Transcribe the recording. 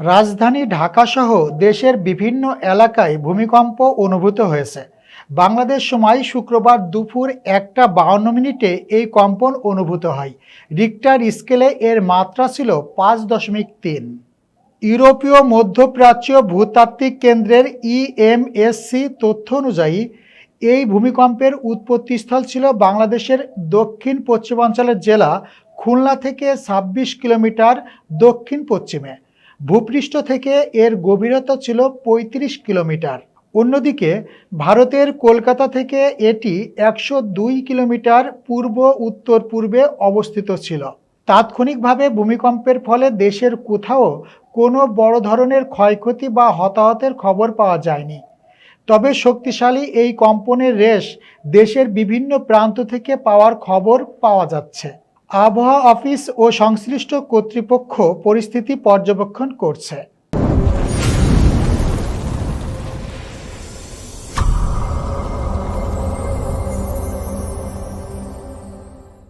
রাজধানী ঢাকাসহ দেশের বিভিন্ন এলাকায় ভূমিকম্প অনুভূত হয়েছে। বাংলাদেশ সময় শুক্রবার দুপুর 1:52 এই কম্পন অনুভূত হয়। রিক্টার স্কেলে এর মাত্রা ছিল 5.3। ইউরোপীয় মধ্যপ্রাচ্য ভূতাত্ত্বিক কেন্দ্রের ইএমএসসি তথ্য অনুযায়ী এই ভূমিকম্পের উৎপত্তিস্থল ছিল বাংলাদেশের দক্ষিণ পশ্চিমাঞ্চলের জেলা খুলনা থেকে 26 কিলোমিটার দক্ষিণ পশ্চিমে। ভূপৃষ্ঠ থেকে এর গভীরতা ছিল 35 কিলোমিটার। অন্যদিকে ভারতের কলকাতা থেকে এটি 102 কিলোমিটার পূর্ব উত্তর পূর্বে অবস্থিত ছিল। তাৎক্ষণিকভাবে ভূমিকম্পের ফলে দেশের কোথাও কোনো বড় ধরনের ক্ষয়ক্ষতি বা হতাহতের খবর পাওয়া যায়নি। তবে শক্তিশালী এই কম্পনের রেশ দেশের বিভিন্ন প্রান্ত থেকে পাওয়ার খবর পাওয়া যাচ্ছে। আবহাওয়া অফিস ও সংশ্লিষ্ট কর্তৃপক্ষ পরিস্থিতি পর্যবেক্ষণ করছে।